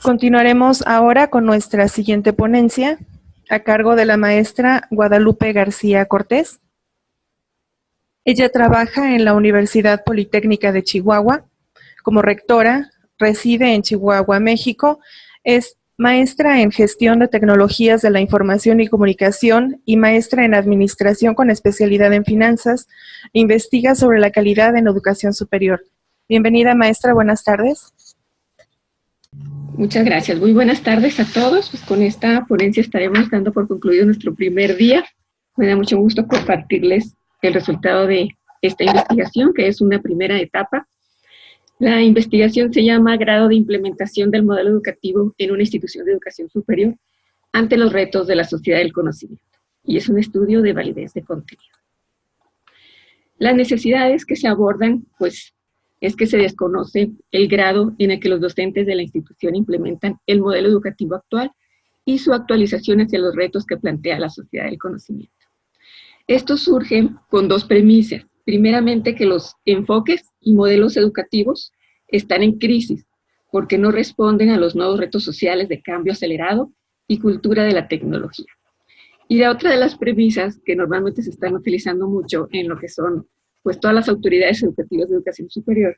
Continuaremos ahora con nuestra siguiente ponencia, a cargo de la maestra Guadalupe García Cortés. Ella trabaja en la Universidad Politécnica de Chihuahua como rectora, reside en Chihuahua, México, es maestra en Gestión de Tecnologías de la Información y Comunicación y maestra en Administración con especialidad en Finanzas. Investiga sobre la calidad en educación superior. Bienvenida, maestra, buenas tardes. Muchas gracias. Muy buenas tardes a todos. Pues con esta ponencia estaremos dando por concluido nuestro primer día. Me da mucho gusto compartirles el resultado de esta investigación, que es una primera etapa. La investigación se llama Grado de Implementación del Modelo Educativo en una institución de educación superior ante los retos de la sociedad del conocimiento. Y es un estudio de validez de contenido. Las necesidades que se abordan, pues, es que se desconoce el grado en el que los docentes de la institución implementan el modelo educativo actual y su actualización hacia los retos que plantea la sociedad del conocimiento. Esto surge con dos premisas. Primeramente, que los enfoques y modelos educativos están en crisis porque no responden a los nuevos retos sociales de cambio acelerado y cultura de la tecnología. Y la otra de las premisas que normalmente se están utilizando mucho en lo que son pues todas las autoridades educativas de educación superior,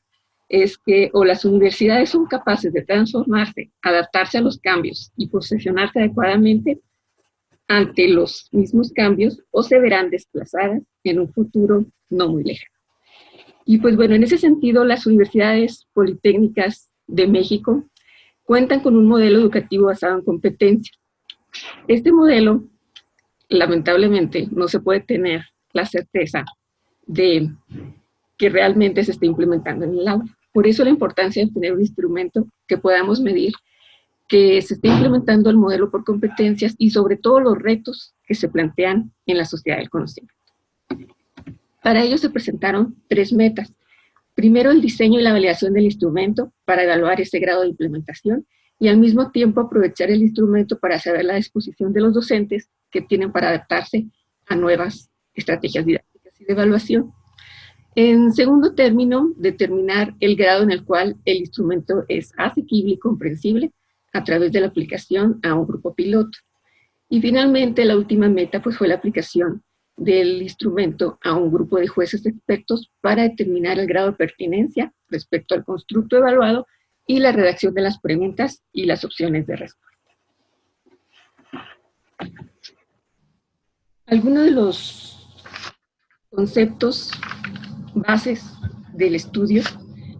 es que o las universidades son capaces de transformarse, adaptarse a los cambios y posicionarse adecuadamente ante los mismos cambios, o se verán desplazadas en un futuro no muy lejano. Y pues bueno, en ese sentido, las universidades politécnicas de México cuentan con un modelo educativo basado en competencias. Este modelo, lamentablemente, no se puede tener la certeza de que realmente se esté implementando en el aula. Por eso la importancia de tener un instrumento que podamos medir que se esté implementando el modelo por competencias y sobre todo los retos que se plantean en la sociedad del conocimiento. Para ello se presentaron 3 metas. Primero, el diseño y la validación del instrumento para evaluar ese grado de implementación y al mismo tiempo aprovechar el instrumento para saber la disposición de los docentes que tienen para adaptarse a nuevas estrategias didácticas y de evaluación. En segundo término, determinar el grado en el cual el instrumento es asequible y comprensible a través de la aplicación a un grupo piloto. Y finalmente, la última meta pues, fue la aplicación del instrumento a un grupo de jueces expertos para determinar el grado de pertinencia respecto al constructo evaluado y la redacción de las preguntas y las opciones de respuesta. Algunos de los conceptos bases del estudio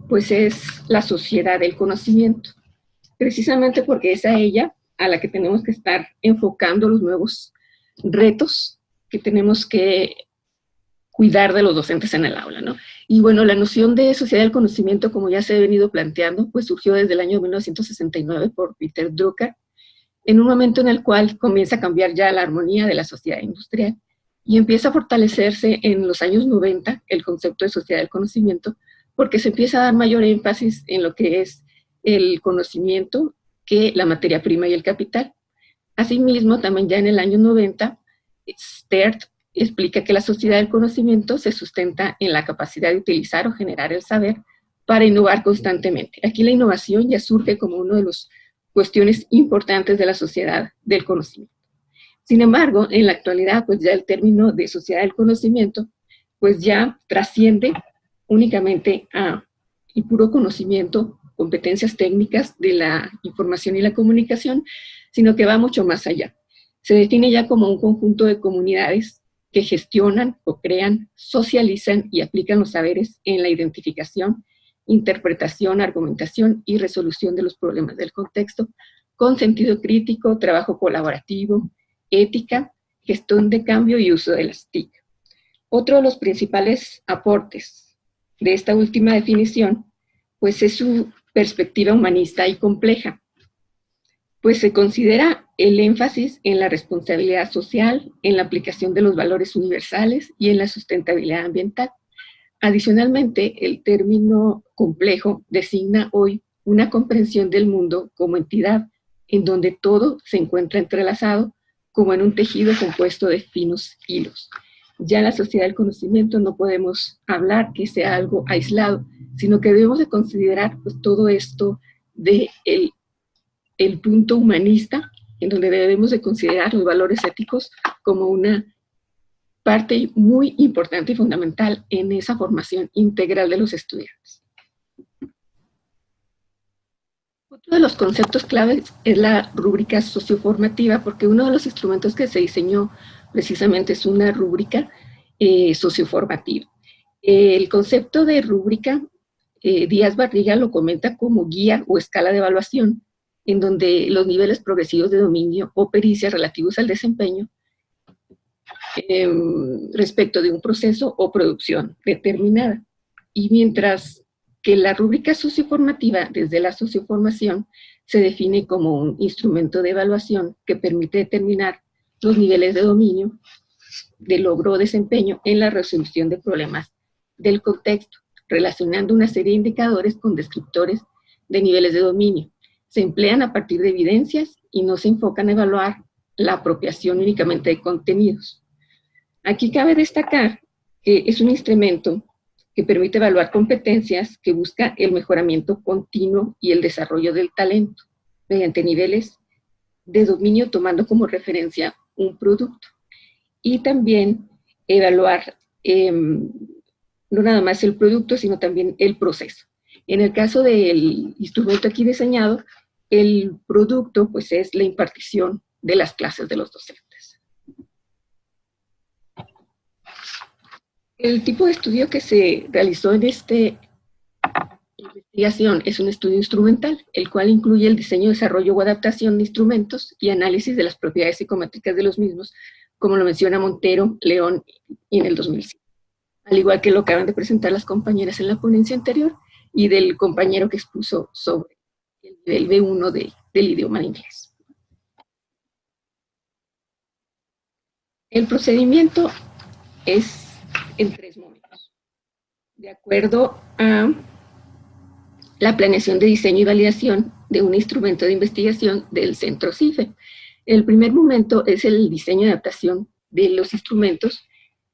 pues es la sociedad del conocimiento, precisamente porque es a ella a la que tenemos que estar enfocando los nuevos retos que tenemos que cuidar de los docentes en el aula, ¿no? Y bueno, la noción de sociedad del conocimiento, como ya se ha venido planteando, pues surgió desde el año 1969 por Peter Drucker, en un momento en el cual comienza a cambiar ya la armonía de la sociedad industrial y empieza a fortalecerse en los años 90 el concepto de sociedad del conocimiento, porque se empieza a dar mayor énfasis en lo que es el conocimiento que la materia prima y el capital. Asimismo, también ya en el año 90, Stern explica que la sociedad del conocimiento se sustenta en la capacidad de utilizar o generar el saber para innovar constantemente. Aquí la innovación ya surge como una de las cuestiones importantes de la sociedad del conocimiento. Sin embargo, en la actualidad, pues ya el término de sociedad del conocimiento, pues ya trasciende únicamente a el puro conocimiento, competencias técnicas de la información y la comunicación, sino que va mucho más allá. Se define ya como un conjunto de comunidades que gestionan, co-crean, socializan y aplican los saberes en la identificación, interpretación, argumentación y resolución de los problemas del contexto, con sentido crítico, trabajo colaborativo, ética, gestión de cambio y uso de las TIC. Otro de los principales aportes de esta última definición, pues es su perspectiva humanista y compleja, pues se considera el énfasis en la responsabilidad social, en la aplicación de los valores universales y en la sustentabilidad ambiental. Adicionalmente, el término complejo designa hoy una comprensión del mundo como entidad en donde todo se encuentra entrelazado como en un tejido compuesto de finos hilos. Ya en la sociedad del conocimiento no podemos hablar que sea algo aislado, sino que debemos de considerar pues, todo esto de el punto humanista, en donde debemos de considerar los valores éticos como una parte muy importante y fundamental en esa formación integral de los estudiantes. Otro de los conceptos claves es la rúbrica socioformativa, porque uno de los instrumentos que se diseñó precisamente es una rúbrica socioformativa. El concepto de rúbrica, Díaz Barriga lo comenta como guía o escala de evaluación, en donde los niveles progresivos de dominio o pericia relativos al desempeño respecto de un proceso o producción determinada. Y mientras que la rúbrica socioformativa, desde la socioformación, se define como un instrumento de evaluación que permite determinar los niveles de dominio, de logro o desempeño en la resolución de problemas del contexto, relacionando una serie de indicadores con descriptores de niveles de dominio. Se emplean a partir de evidencias y no se enfocan a evaluar la apropiación únicamente de contenidos. Aquí cabe destacar que es un instrumento que permite evaluar competencias, que busca el mejoramiento continuo y el desarrollo del talento mediante niveles de dominio, tomando como referencia un producto. Y también evaluar no nada más el producto, sino también el proceso. En el caso del instrumento aquí diseñado, el producto pues es la impartición de las clases de los docentes. El tipo de estudio que se realizó en esta investigación es un estudio instrumental, el cual incluye el diseño, desarrollo o adaptación de instrumentos y análisis de las propiedades psicométricas de los mismos, como lo menciona Montero, León y en el 2005. Al igual que lo acaban de presentar las compañeras en la ponencia anterior y del compañero que expuso sobre el nivel B1 del idioma en inglés. El procedimiento es en 3 momentos, de acuerdo a la planeación de diseño y validación de un instrumento de investigación del centro CIFE. El primer momento es el diseño y adaptación de los instrumentos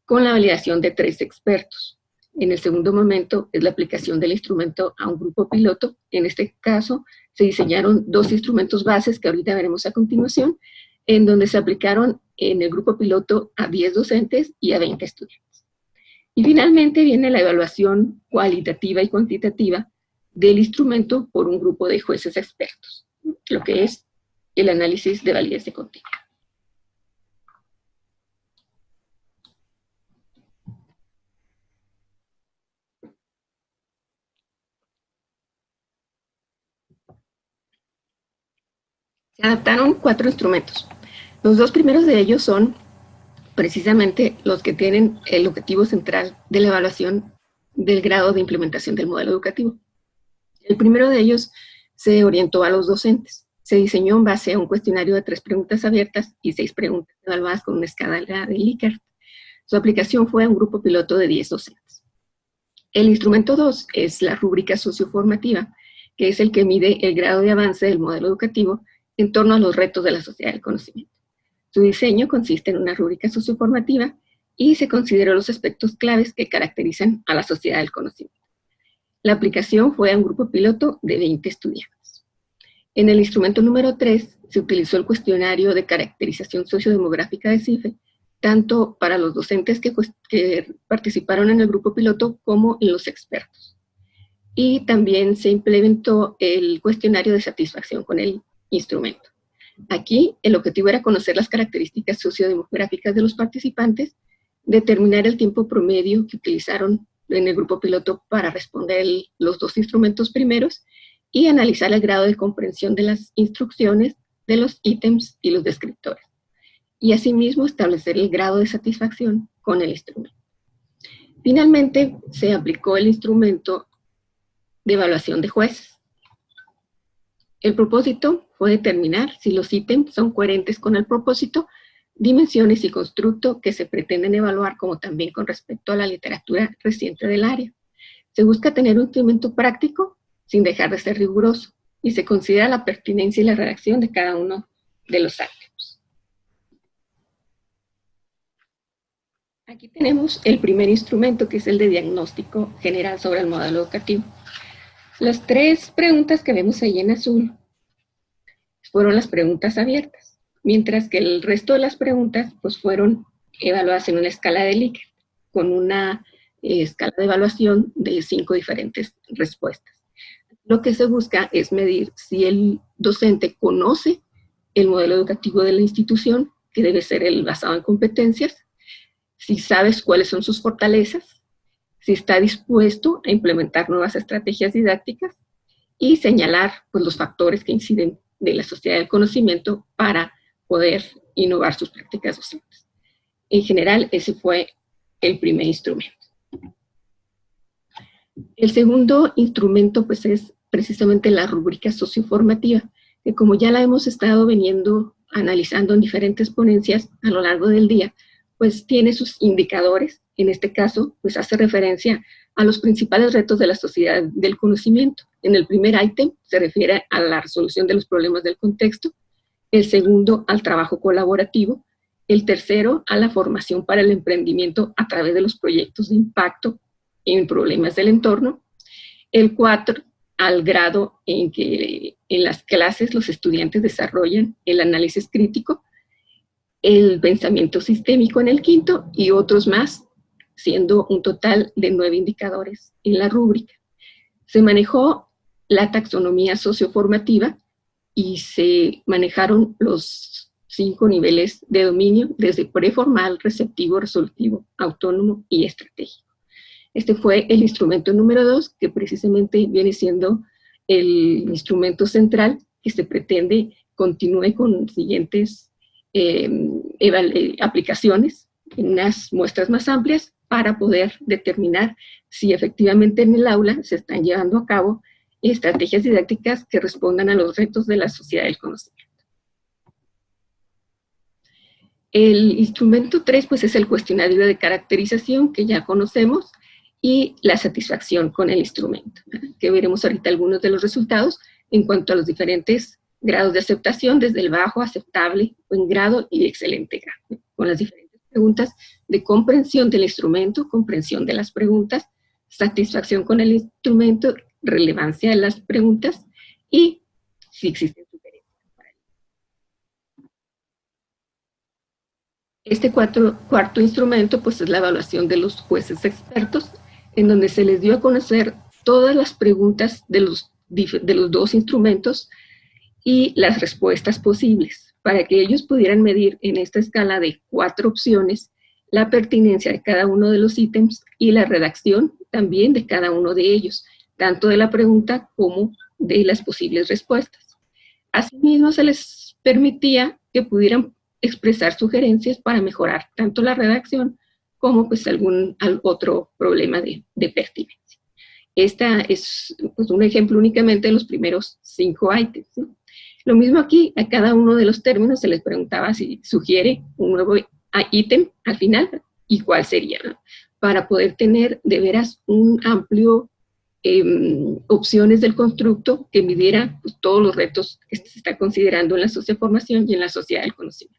con la validación de 3 expertos. En el segundo momento es la aplicación del instrumento a un grupo piloto. En este caso se diseñaron 2 instrumentos bases que ahorita veremos a continuación, en donde se aplicaron en el grupo piloto a 10 docentes y a 20 estudiantes. Y finalmente viene la evaluación cualitativa y cuantitativa del instrumento por un grupo de jueces expertos, lo que es el análisis de validez de contenido. Se adaptaron 4 instrumentos. Los 2 primeros de ellos son precisamente los que tienen el objetivo central de la evaluación del grado de implementación del modelo educativo. El primero de ellos se orientó a los docentes. Se diseñó en base a un cuestionario de 3 preguntas abiertas y 6 preguntas evaluadas con una escala de Likert. Su aplicación fue a un grupo piloto de 10 docentes. El instrumento 2 es la rúbrica socioformativa, que es el que mide el grado de avance del modelo educativo en torno a los retos de la sociedad del conocimiento. Su diseño consiste en una rúbrica socioformativa y se consideró los aspectos claves que caracterizan a la sociedad del conocimiento. La aplicación fue a un grupo piloto de 20 estudiantes. En el instrumento número 3 se utilizó el cuestionario de caracterización sociodemográfica de CIFE, tanto para los docentes que participaron en el grupo piloto como en los expertos. Y también se implementó el cuestionario de satisfacción con el instrumento. Aquí el objetivo era conocer las características sociodemográficas de los participantes, determinar el tiempo promedio que utilizaron en el grupo piloto para responder los 2 instrumentos primeros y analizar el grado de comprensión de las instrucciones, de los ítems y los descriptores. Y asimismo establecer el grado de satisfacción con el instrumento. Finalmente se aplicó el instrumento de evaluación de jueces. El propósito fue determinar si los ítems son coherentes con el propósito, dimensiones y constructo que se pretenden evaluar, como también con respecto a la literatura reciente del área. Se busca tener un instrumento práctico sin dejar de ser riguroso y se considera la pertinencia y la redacción de cada uno de los ítems. Aquí tenemos el primer instrumento, que es el de diagnóstico general sobre el modelo educativo. Las 3 preguntas que vemos ahí en azul fueron las preguntas abiertas, mientras que el resto de las preguntas pues fueron evaluadas en una escala de Likert, con una escala de evaluación de 5 diferentes respuestas. Lo que se busca es medir si el docente conoce el modelo educativo de la institución, que debe ser el basado en competencias, si sabes cuáles son sus fortalezas, si está dispuesto a implementar nuevas estrategias didácticas y señalar pues, los factores que inciden de la sociedad del conocimiento para poder innovar sus prácticas docentes. En general, ese fue el primer instrumento. El segundo instrumento pues, es precisamente la rúbrica socioformativa, que como ya la hemos estado veniendo analizando en diferentes ponencias a lo largo del día, pues tiene sus indicadores. En este caso, pues hace referencia a los principales retos de la sociedad del conocimiento. En el primer ítem se refiere a la resolución de los problemas del contexto, el segundo al trabajo colaborativo, el tercero a la formación para el emprendimiento a través de los proyectos de impacto en problemas del entorno, el 4 al grado en que en las clases los estudiantes desarrollan el análisis crítico, el pensamiento sistémico en el quinto y otros más, siendo un total de 9 indicadores en la rúbrica. Se manejó la taxonomía socioformativa y se manejaron los 5 niveles de dominio, desde preformal, receptivo, resolutivo, autónomo y estratégico. Este fue el instrumento número 2, que precisamente viene siendo el instrumento central que se pretende continúe con siguientes aplicaciones en unas muestras más amplias para poder determinar si efectivamente en el aula se están llevando a cabo estrategias didácticas que respondan a los retos de la sociedad del conocimiento. El instrumento 3 pues, es el cuestionario de caracterización que ya conocemos y la satisfacción con el instrumento, ¿verdad? Que veremos ahorita algunos de los resultados en cuanto a los diferentes grados de aceptación, desde el bajo, aceptable, buen grado y excelente grado, con las diferentes preguntas de comprensión del instrumento, comprensión de las preguntas, satisfacción con el instrumento, relevancia de las preguntas y si existen sugerencias para ello. Este cuarto instrumento pues, es la evaluación de los jueces expertos, en donde se les dio a conocer todas las preguntas de los 2 instrumentos y las respuestas posibles, para que ellos pudieran medir en esta escala de 4 opciones la pertinencia de cada uno de los ítems y la redacción también de cada uno de ellos, tanto de la pregunta como de las posibles respuestas. Asimismo, se les permitía que pudieran expresar sugerencias para mejorar tanto la redacción como pues algún otro problema de pertinencia. Esta es pues, un ejemplo únicamente de los primeros 5 ítems, ¿sí? Lo mismo aquí, a cada uno de los términos se les preguntaba si sugiere un nuevo ítem al final y cuál sería, ¿no? Para poder tener de veras un amplio opciones del constructo que midiera pues, todos los retos que se está considerando en la socioformación y en la sociedad del conocimiento.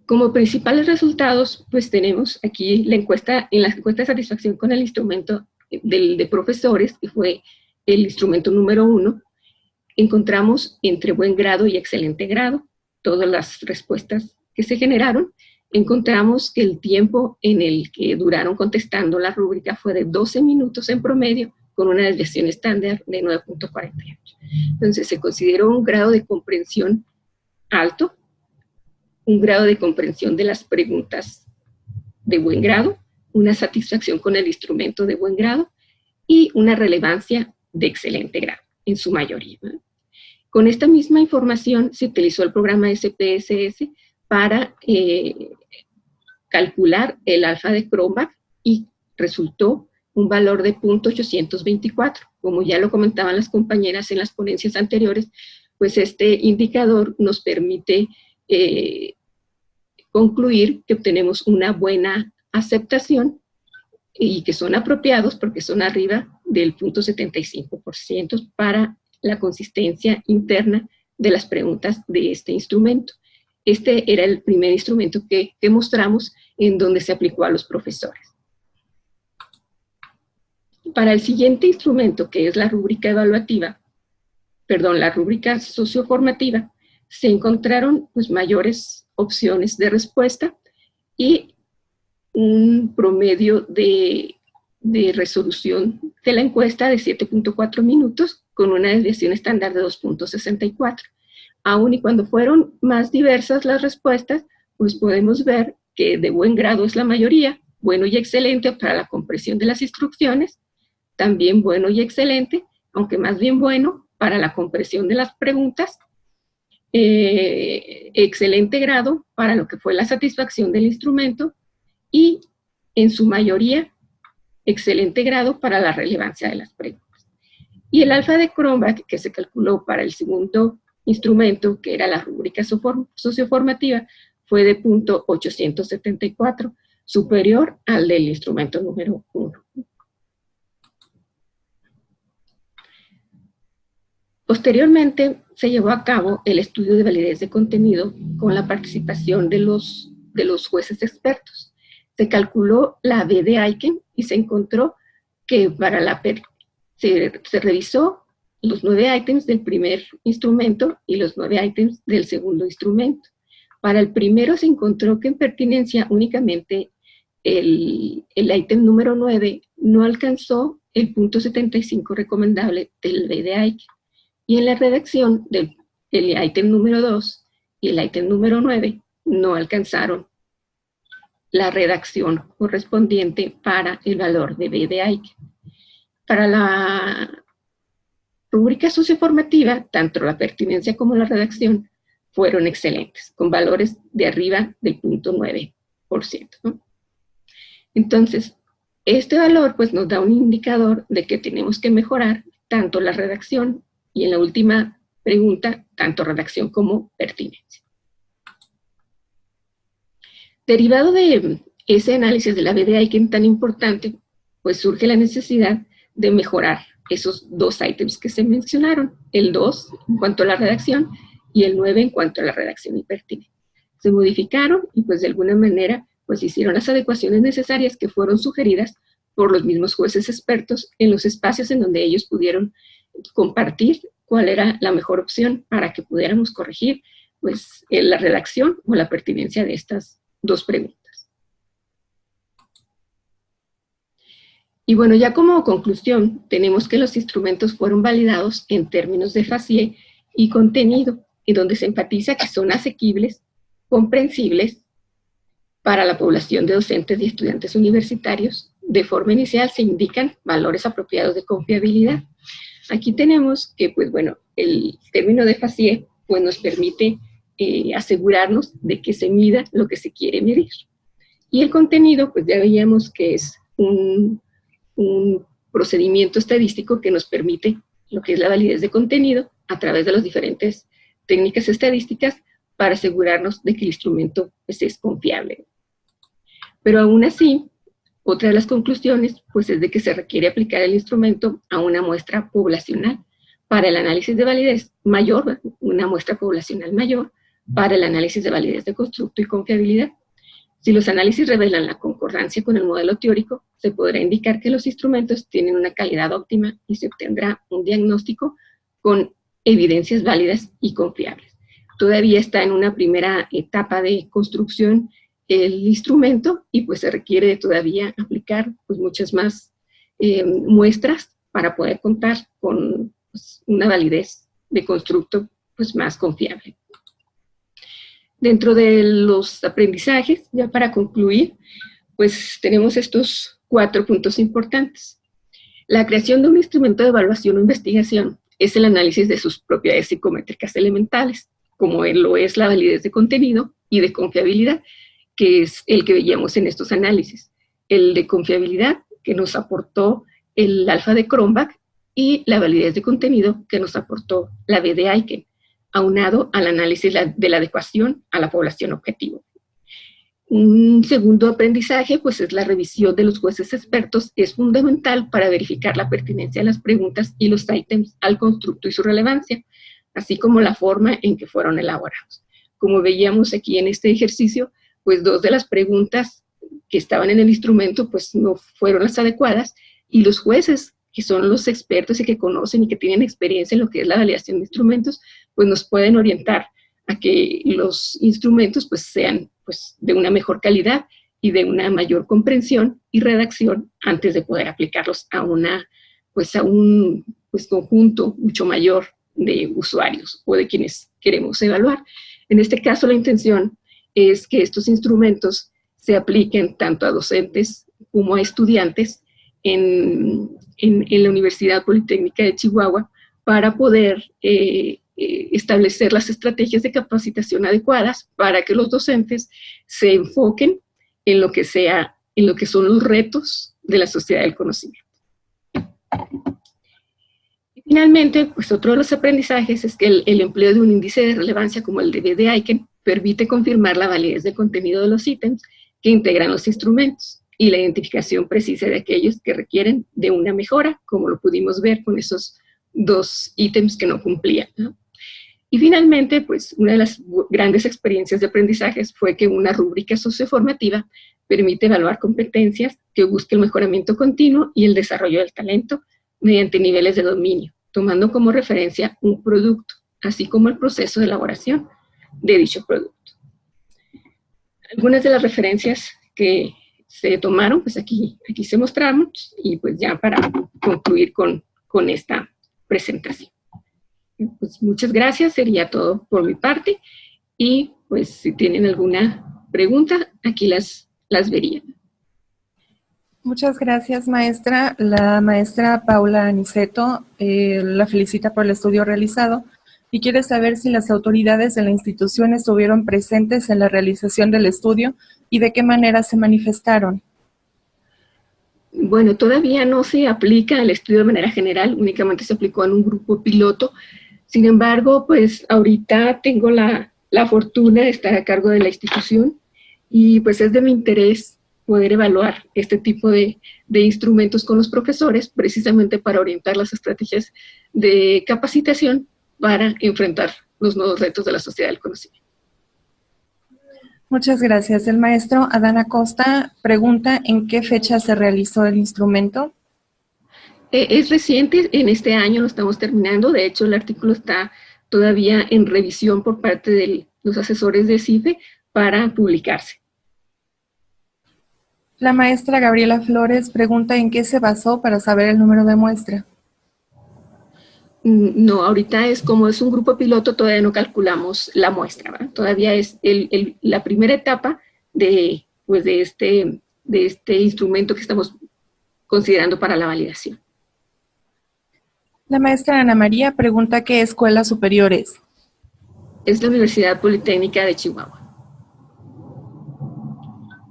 Como principales resultados, pues tenemos aquí la encuesta, en la encuesta de satisfacción con el instrumento de profesores, que fue el instrumento número 1, encontramos entre buen grado y excelente grado todas las respuestas que se generaron. Encontramos que el tiempo en el que duraron contestando la rúbrica fue de 12 minutos en promedio, con una desviación estándar de 9.48. Entonces se consideró un grado de comprensión alto, un grado de comprensión de las preguntas de buen grado, una satisfacción con el instrumento de buen grado y una relevancia de excelente grado, en su mayoría, ¿no? Con esta misma información se utilizó el programa SPSS para calcular el alfa de Cronbach y resultó un valor de 0.824. Como ya lo comentaban las compañeras en las ponencias anteriores, pues este indicador nos permite concluir que obtenemos una buena aceptación y que son apropiados porque son arriba del 0.75% para la consistencia interna de las preguntas de este instrumento. Este era el primer instrumento que mostramos en donde se aplicó a los profesores. Para el siguiente instrumento, que es la rúbrica evaluativa, la rúbrica socioformativa, se encontraron pues mayores opciones de respuesta y un promedio de resolución de la encuesta de 7.4 minutos con una desviación estándar de 2.64. Aun y cuando fueron más diversas las respuestas, pues podemos ver que de buen grado es la mayoría, bueno y excelente para la comprensión de las instrucciones, también bueno y excelente, aunque más bien bueno para la comprensión de las preguntas, excelente grado para lo que fue la satisfacción del instrumento y en su mayoría excelente grado para la relevancia de las preguntas. Y el alfa de Cronbach, que se calculó para el segundo instrumento, que era la rúbrica socioformativa, fue de .874, superior al del instrumento número 1. Posteriormente, se llevó a cabo el estudio de validez de contenido con la participación de los jueces expertos. Se calculó la B de Aiken y se encontró que para se revisó los 9 ítems del primer instrumento y los 9 ítems del segundo instrumento. Para el primero se encontró que en pertinencia únicamente el ítem número 9 no alcanzó el .75 recomendable del B de Aiken. Y en la redacción del ítem número 2 y el ítem número 9 no alcanzaron la redacción correspondiente para el valor de B de Aiken. Para la rúbrica socioformativa, tanto la pertinencia como la redacción fueron excelentes, con valores de arriba del .9%, ¿no? Entonces, este valor pues, nos da un indicador de que tenemos que mejorar tanto la redacción y en la última pregunta, tanto redacción como pertinencia. Derivado de ese análisis de la B de Aiken tan importante, pues surge la necesidad de mejorar esos 2 ítems que se mencionaron, el 2 en cuanto a la redacción y el 9 en cuanto a la redacción y pertinencia. Se modificaron y pues de alguna manera pues hicieron las adecuaciones necesarias que fueron sugeridas por los mismos jueces expertos en los espacios en donde ellos pudieron compartir cuál era la mejor opción para que pudiéramos corregir pues, la redacción o la pertinencia de estas 2 preguntas. Y bueno, ya como conclusión, tenemos que los instrumentos fueron validados en términos de facie y contenido, en donde se enfatiza que son asequibles, comprensibles para la población de docentes y estudiantes universitarios. De forma inicial se indican valores apropiados de confiabilidad. Aquí tenemos que, pues bueno, el término de facie pues, nos permite asegurarnos de que se mida lo que se quiere medir. Y el contenido, pues ya veíamos que es un procedimiento estadístico que nos permite lo que es la validez de contenido a través de las diferentes técnicas estadísticas para asegurarnos de que el instrumento pues, es confiable. Pero aún así, otra de las conclusiones pues, es de que se requiere aplicar el instrumento a una muestra poblacional para el análisis de validez mayor, una muestra poblacional mayor, para el análisis de validez de constructo y confiabilidad. Si los análisis revelan la concordancia con el modelo teórico, se podrá indicar que los instrumentos tienen una calidad óptima y se obtendrá un diagnóstico con evidencias válidas y confiables. Todavía está en una primera etapa de construcción el instrumento y pues se requiere todavía aplicar pues, muchas más muestras para poder contar con pues, una validez de constructo pues, más confiable. Dentro de los aprendizajes, ya para concluir, pues tenemos estos 4 puntos importantes. La creación de un instrumento de evaluación o investigación es el análisis de sus propiedades psicométricas elementales, como lo es la validez de contenido y de confiabilidad, que es el que veíamos en estos análisis. El de confiabilidad, que nos aportó el alfa de Cronbach, y la validez de contenido, que nos aportó la B de Aiken, aunado al análisis de la adecuación a la población objetivo. Un segundo aprendizaje, pues es la revisión de los jueces expertos, es fundamental para verificar la pertinencia de las preguntas y los ítems al constructo y su relevancia, así como la forma en que fueron elaborados. Como veíamos aquí en este ejercicio, pues 2 de las preguntas que estaban en el instrumento, pues no fueron las adecuadas, y los jueces que son los expertos y que conocen y que tienen experiencia en lo que es la validación de instrumentos, pues nos pueden orientar a que los instrumentos pues sean pues de una mejor calidad y de una mayor comprensión y redacción antes de poder aplicarlos a un conjunto mucho mayor de usuarios o de quienes queremos evaluar. En este caso, la intención es que estos instrumentos se apliquen tanto a docentes como a estudiantes en la Universidad Politécnica de Chihuahua para poder establecer las estrategias de capacitación adecuadas para que los docentes se enfoquen en lo que son los retos de la sociedad del conocimiento. Y finalmente, pues otro de los aprendizajes es que el empleo de un índice de relevancia como el de BD-ICANN permite confirmar la validez del contenido de los ítems que integran los instrumentos y la identificación precisa de aquellos que requieren de una mejora, como lo pudimos ver con esos 2 ítems que no cumplían, ¿no? Y finalmente, pues una de las grandes experiencias de aprendizajes fue que una rúbrica socioformativa permite evaluar competencias que busque el mejoramiento continuo y el desarrollo del talento mediante niveles de dominio, tomando como referencia un producto, así como el proceso de elaboración de dicho producto. Algunas de las referencias que se tomaron, pues aquí se mostramos, y pues ya para concluir con esta presentación. Pues muchas gracias, sería todo por mi parte, y pues si tienen alguna pregunta, aquí las verían. Muchas gracias, maestra. La maestra Paula Aniceto la felicita por el estudio realizado y quiere saber si las autoridades de la institución estuvieron presentes en la realización del estudio y de qué manera se manifestaron. Bueno, todavía no se aplica el estudio de manera general, únicamente se aplicó en un grupo piloto. Sin embargo, pues ahorita tengo la fortuna de estar a cargo de la institución y pues es de mi interés poder evaluar este tipo de instrumentos con los profesores, precisamente para orientar las estrategias de capacitación para enfrentar los nuevos retos de la sociedad del conocimiento. Muchas gracias. El maestro Adán Acosta pregunta en qué fecha se realizó el instrumento. Es reciente, en este año lo estamos terminando, de hecho el artículo está todavía en revisión por parte de los asesores de CIFE para publicarse. La maestra Gabriela Flores pregunta en qué se basó para saber el número de muestra. No, ahorita como es un grupo piloto, todavía no calculamos la muestra, ¿verdad? Todavía es la primera etapa de este instrumento que estamos considerando para la validación. La maestra Ana María pregunta qué escuela superior es. Es la Universidad Politécnica de Chihuahua.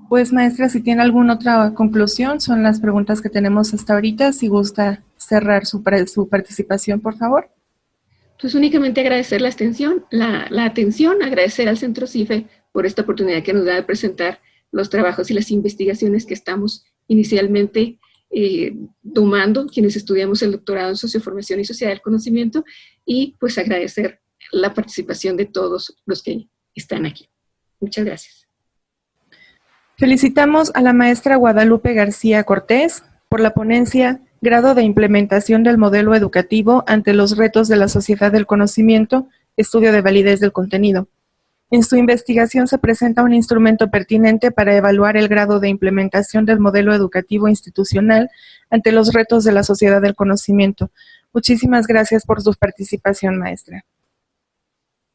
Pues maestra, si tiene alguna otra conclusión, son las preguntas que tenemos hasta ahorita. Si gusta cerrar su participación, por favor. Pues únicamente agradecer la atención, agradecer al Centro CIFE por esta oportunidad que nos da de presentar los trabajos y las investigaciones que estamos inicialmente tomando, quienes estudiamos el doctorado en Socioformación y Sociedad del Conocimiento, y pues agradecer la participación de todos los que están aquí. Muchas gracias. Felicitamos a la maestra Guadalupe García Cortés por la ponencia Grado de implementación del modelo educativo ante los retos de la sociedad del conocimiento, estudio de validez del contenido. En su investigación se presenta un instrumento pertinente para evaluar el grado de implementación del modelo educativo institucional ante los retos de la sociedad del conocimiento. Muchísimas gracias por su participación, maestra.